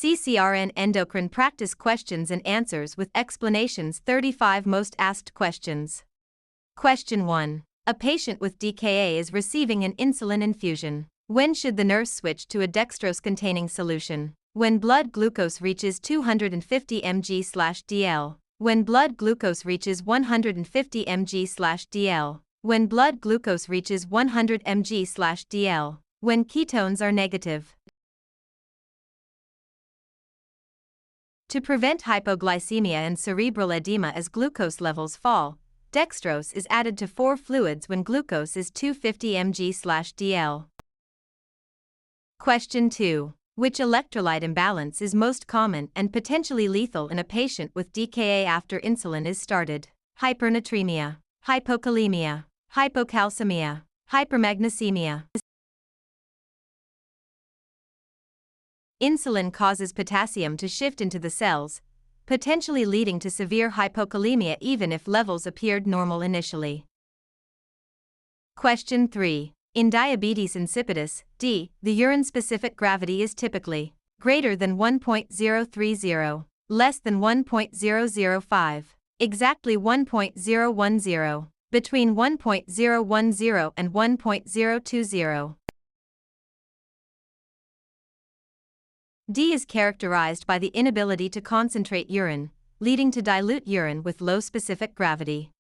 CCRN Endocrine Practice Questions and Answers with Explanations. 35 Most Asked Questions. Question 1. A patient with DKA is receiving an insulin infusion. When should the nurse switch to a dextrose-containing solution? When blood glucose reaches 250 mg/dl. When blood glucose reaches 150 mg/dl. When blood glucose reaches 100 mg/dl. When ketones are negative. To prevent hypoglycemia and cerebral edema as glucose levels fall, dextrose is added to 4 fluids when glucose is 250 mg/dl. Question 2. Which electrolyte imbalance is most common and potentially lethal in a patient with DKA after insulin is started? Hypernatremia, hypokalemia, hypocalcemia, hypermagnesemia. Insulin causes potassium to shift into the cells, potentially leading to severe hypokalemia even if levels appeared normal initially. Question 3. In diabetes insipidus, D, the urine-specific gravity is typically greater than 1.030, less than 1.005, exactly 1.010, between 1.010 and 1.020. D is characterized by the inability to concentrate urine, leading to dilute urine with low specific gravity.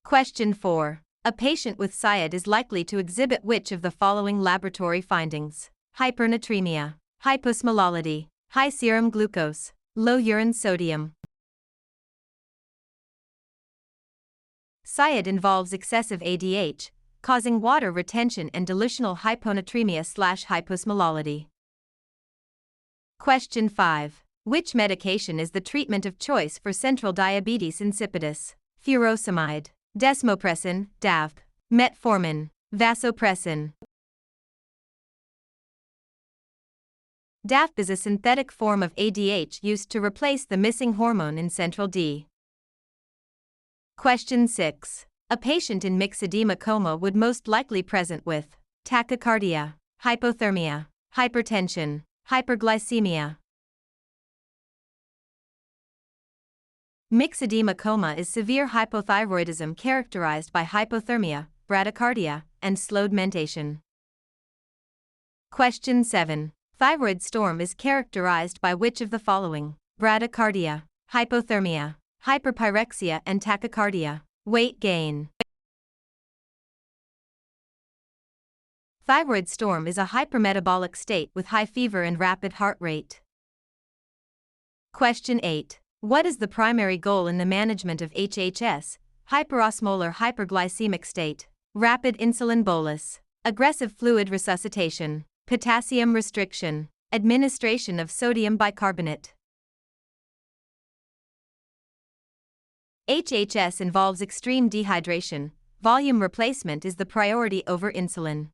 Question 4. A patient with SIADH is likely to exhibit which of the following laboratory findings? Hypernatremia, hyposmolality, high serum glucose, low urine sodium. SIADH involves excessive ADH, causing water retention and dilutional hyponatremia/hyposmolality. Question 5. Which medication is the treatment of choice for central diabetes insipidus? Furosemide, desmopressin, DAV, metformin, vasopressin. DAV is a synthetic form of ADH used to replace the missing hormone in central D. Question 6. A patient in mixed edema coma would most likely present with tachycardia, hypothermia, hypertension, hyperglycemia. Mixed edema coma is severe hypothyroidism characterized by hypothermia, bradycardia, and slowed mentation. Question 7. Thyroid storm is characterized by which of the following? Bradycardia, hypothermia, hyperpyrexia, and tachycardia. Weight gain. Thyroid storm is a hypermetabolic state with high fever and rapid heart rate. Question 8. What is the primary goal in the management of HHS, hyperosmolar hyperglycemic state? Rapid insulin bolus, aggressive fluid resuscitation, potassium restriction, administration of sodium bicarbonate. HHS involves extreme dehydration. Volume replacement is the priority over insulin.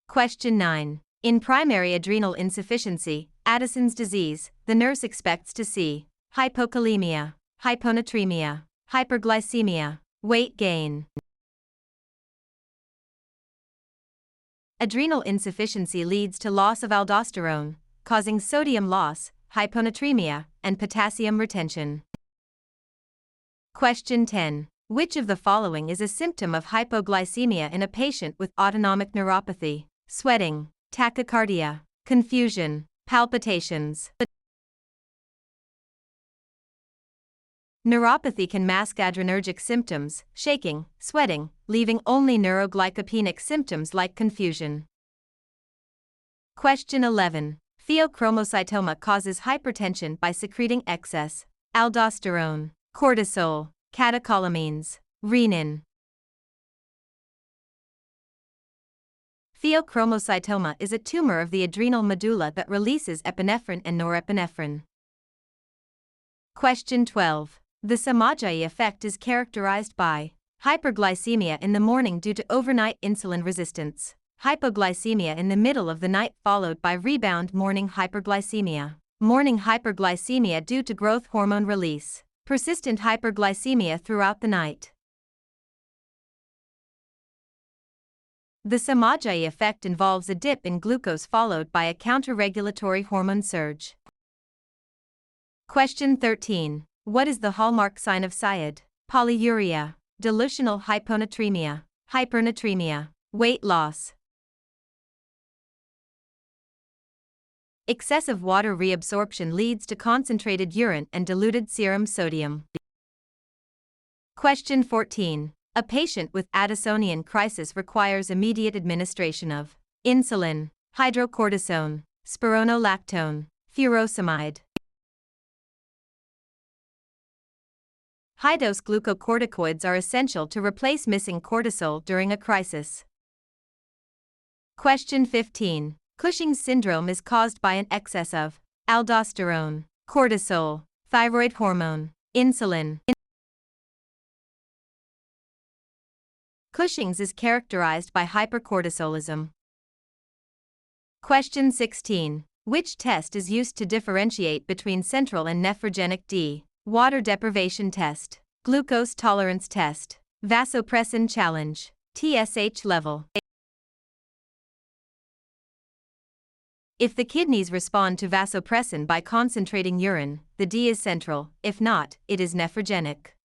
Question 9. In primary adrenal insufficiency, Addison's disease, the nurse expects to see hypokalemia, hyponatremia, hyperglycemia, weight gain. Adrenal insufficiency leads to loss of aldosterone, causing sodium loss, hyponatremia, and potassium retention. Question 10. Which of the following is a symptom of hypoglycemia in a patient with autonomic neuropathy? Sweating, tachycardia, confusion, palpitations. Neuropathy can mask adrenergic symptoms, shaking, sweating, leaving only neuroglycopenic symptoms like confusion. Question 11. Pheochromocytoma causes hypertension by secreting excess aldosterone, cortisol, catecholamines, renin. Pheochromocytoma is a tumor of the adrenal medulla that releases epinephrine and norepinephrine. Question 12. The Samajai effect is characterized by hyperglycemia in the morning due to overnight insulin resistance, hypoglycemia in the middle of the night followed by rebound morning hyperglycemia due to growth hormone release, persistent hyperglycemia throughout the night. The SIADH effect involves a dip in glucose followed by a counter-regulatory hormone surge. Question 13. What is the hallmark sign of SIADH? Polyuria, dilutional hyponatremia, hypernatremia, weight loss. Excessive water reabsorption leads to concentrated urine and diluted serum sodium. Question 14. A patient with Addisonian crisis requires immediate administration of insulin, hydrocortisone, spironolactone, furosemide. High-dose glucocorticoids are essential to replace missing cortisol during a crisis. Question 15. Cushing's syndrome is caused by an excess of aldosterone, cortisol, thyroid hormone, insulin. Cushing's is characterized by hypercortisolism. Question 16. Which test is used to differentiate between central and nephrogenic D? Water deprivation test, glucose tolerance test, vasopressin challenge, TSH level. If the kidneys respond to vasopressin by concentrating urine, the D is central; if not, it is nephrogenic.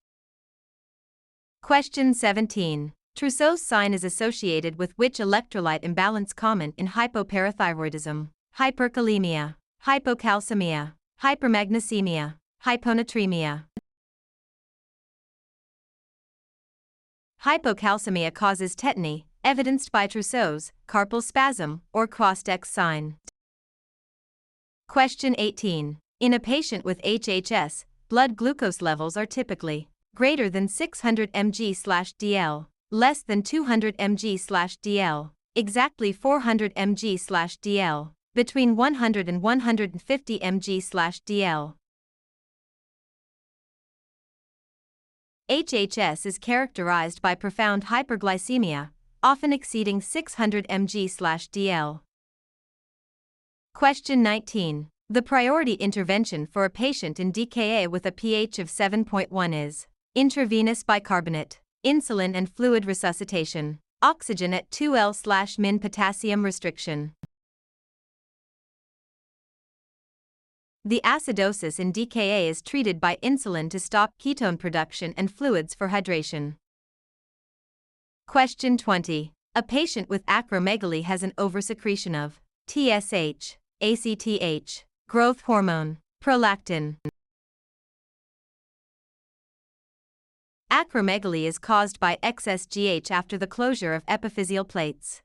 Question 17. Trousseau's sign is associated with which electrolyte imbalance common in hypoparathyroidism? Hyperkalemia, hypocalcemia, hypermagnesemia, hyponatremia. Hypocalcemia causes tetany, evidenced by Trousseau's, carpal spasm, or crossed X sign. Question 18. In a patient with HHS, blood glucose levels are typically greater than 600 mg/dl, less than 200 mg/dl, exactly 400 mg/dl, between 100 and 150 mg/dl. HHS is characterized by profound hyperglycemia, often exceeding 600 mg/dl. Question 19. The priority intervention for a patient in DKA with a pH of 7.1 is intravenous bicarbonate, insulin and fluid resuscitation, oxygen at 2L/min, potassium restriction. The acidosis in DKA is treated by insulin to stop ketone production and fluids for hydration. Question 20. A patient with acromegaly has an oversecretion of TSH, ACTH, growth hormone, prolactin. Acromegaly is caused by excess GH after the closure of epiphyseal plates.